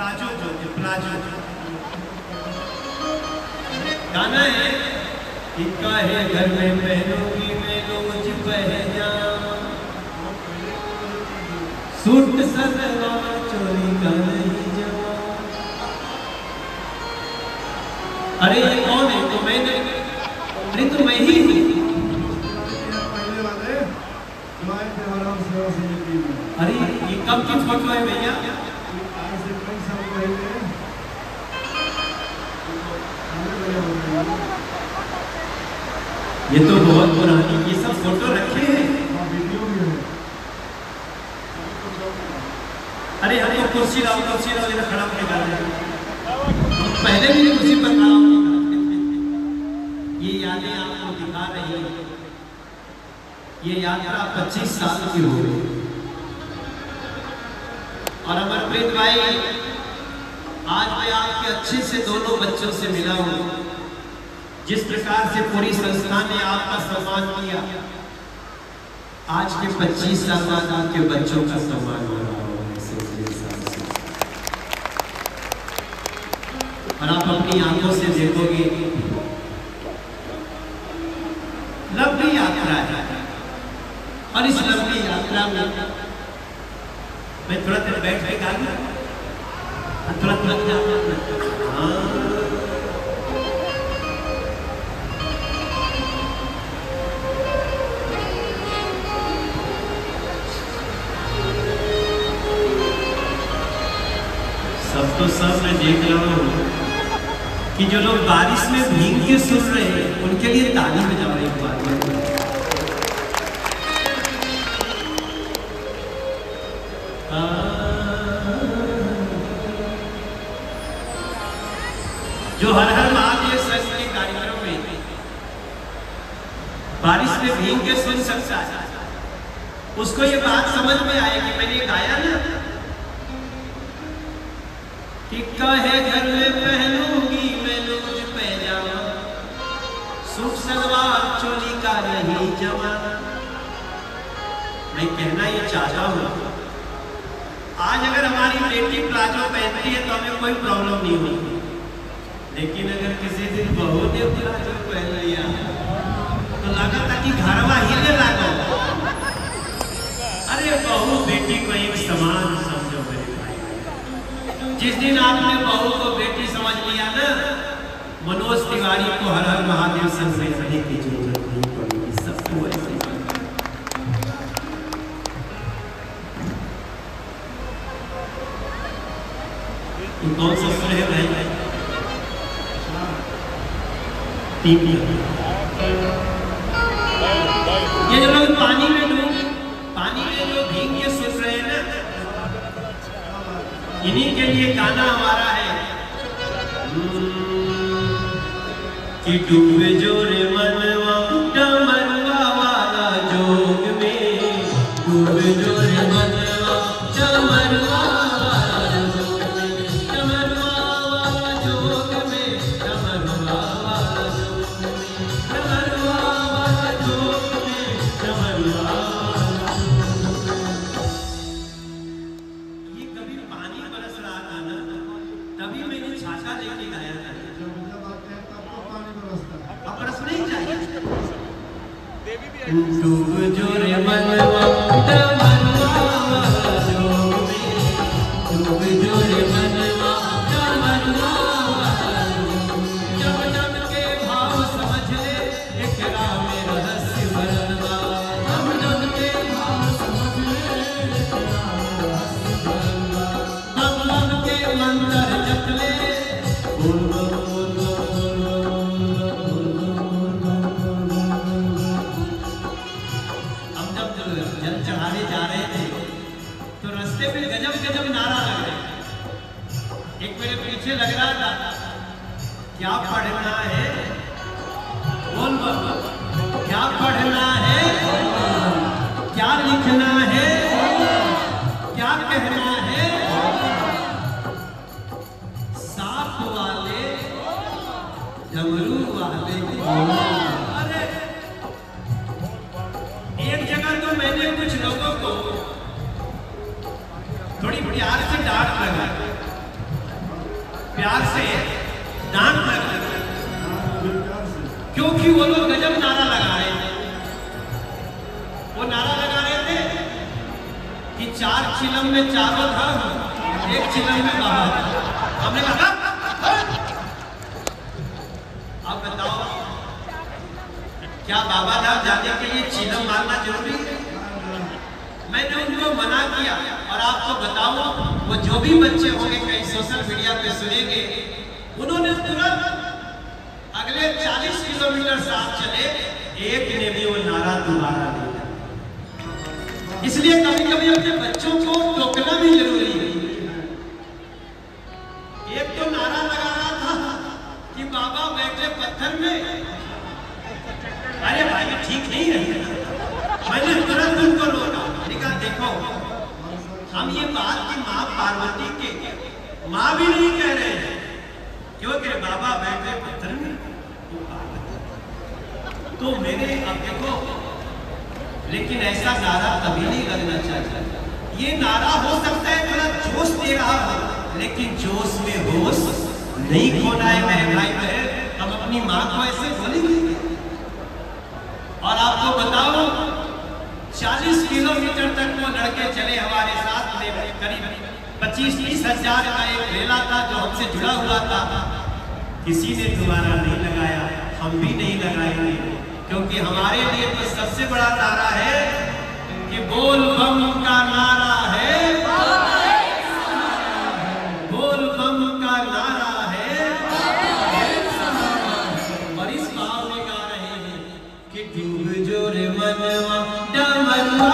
Palazzo बोलते, palazzo गाना है। इनका है घर में पहनूंगी मैं रोज पहचान, सूट सलवार चोली का नहीं जवान। अरे ये कौन है? तो मैंने, अरे तो मैं ही हूँ। अरे ये कब की फोटो है भैया? ये तो बहुत पुरानी, ये सब फोटो रखे हैं। अरे हम तो कुर्सी लाओ इधर खड़ा होने का पहले भी कुर्सी पर खड़ा होने। ये यादें आपको दिखा रही है। ये यात्रा 25 साल की हो गई और अमरप्रीत भाई, आज मैं आपके अच्छे से दोनों बच्चों से मिला हूं। जिस प्रकार से पूरी संस्था ने आपका सम्मान किया, आज के 25 साल बाद आपके बच्चों का सम्मान हो रहा है। और आप अपनी आंखों से देखोगे, लंबी यात्रा है। और इस लंबी यात्रा में मैं थोड़ा देर बैठ के गा दूं, थोड़ा सब तो सब मैं देख रहा हूँ कि जो लोग बारिश में भीग के सुन रहे हैं, उनके लिए ताली बजाओ एक बार। जो हर हर महादेव संस्कृति कार्यक्रम में बारिश में भीग के सुन सकता है, उसको ये बात समझ में आएगी। मैंने गाया ना कि कहे घर में पहनूंगी मैं रोज पैजामा, सूट सलवार चोली का नहीं जमाना। मैं कहना ये चाहता हूं, आज अगर हमारी बेटी प्लाजो पहनती है तो हमें कोई प्रॉब्लम नहीं होगी, लेकिन अगर किसी दिन बहू ने प्लाजो पहन लिया तो लगा था कि घरवा हिले लगा। अरे बहू बेटी को एक समान समझो मेरे भाई। जिस दिन आपने बहू को बेटी समझ लिया ना, मनोज तिवारी को हर हर महादेव संघ में रहने की जरूरत नहीं पड़ेगी। सबको ऐसे कौन सा सुर है भाई? ये जो लोग पानी में जो भीग के सुन रहे हैं ना, इन्हीं के लिए गाना हमारा है कि डूबे जोरे मनवा डमरवा वाला जोग में, डूबे जोरे मनवा डमरवा वाला जोग में, डमरवा वाला जोग में, डमरवा वाला जोग में, डमरवा वाला जोग में, डमरवा वाला जोग में। ये कभी पानी बरस रहा था ना, तभी मैंने छाता लेके गाया था। अब बरसना ही चाहिए। डूब जोरे मनवा डमरवा वाला जोग में, डूब जोरे मनवा डमरवा वाला जोग में। जब जब के भाव समझ ले एकरा में रहस्य भरलवा, जब जब के भाव समझ ले एकरा में रहस्य भरलवा, तब लब के मंत्र जप ले बोल बोल बोल जल चढ़ाने जा रहे थे तो रास्ते पे गजब गजब नारा लग रहे। एक मेरे पीछे लग रहा था, क्या पढ़ना है बोल बोल, क्या पढ़ना है, क्या लिखना है, क्या कहना है, सांप वाले डमरू वाले। अरे एक जगह तो मैंने कुछ लोगों को थोड़ी प्यार से डांट लगा प्यार से डांट लग रही, क्योंकि वो लोग गजब नारा लगा रहे थे। वो नारा लगा रहे थे कि 4 चिलम में चारों था, 1 चिलम में बाबा। हमने कहा अब बताओ क्या बाबा धाम जाने के लिए चिलम मारना जरूरी है? मैंने उनको मना किया। और आपको बताऊं, वो जो भी बच्चे होंगे कहीं सोशल मीडिया पे सुनेंगे, उन्होंने तुरंत अगले 40 किलोमीटर साथ चले, एक ने भी वो नारा दोबारा नहीं किया। इसलिए कभी कभी अपने बच्चों को टोकना भी जरूरी है। एक तो नारा लगा रहा था कि बाबा बैठे पत्थर में, अरे भाई ठीक नहीं है। मैंने तुरंत उनको रोका, कहा देखो हम ये बात की माँ पार्वती के माँ भी नहीं कह रहे हैं, क्योंकि बाबा बैठे पत्थर में तो मेरे अब देखो, लेकिन ऐसा नारा कभी नहीं लगना चाहिए। ये नारा हो सकता है थोड़ा जोश दे रहा हो, लेकिन जोश में होश नहीं खोना है मेरे भाई बहन। हम अपनी माँ को ऐसे बोलेंगे? और आपको बताओ 40 किलोमीटर तक वो लड़के चले हमारे साथ में, करीब 25-30 हजार का एक मेला था जो हमसे जुड़ा हुआ था। किसी ने दोबारा नहीं लगाया, हम भी नहीं लगाएंगे, क्योंकि हमारे लिए तो सबसे बड़ा नारा है कि बोल बम का नारा है, बोल बम का नारा है। और इस भाव में गा रहे हैं कि डूब जो रे मनवा डमरुआ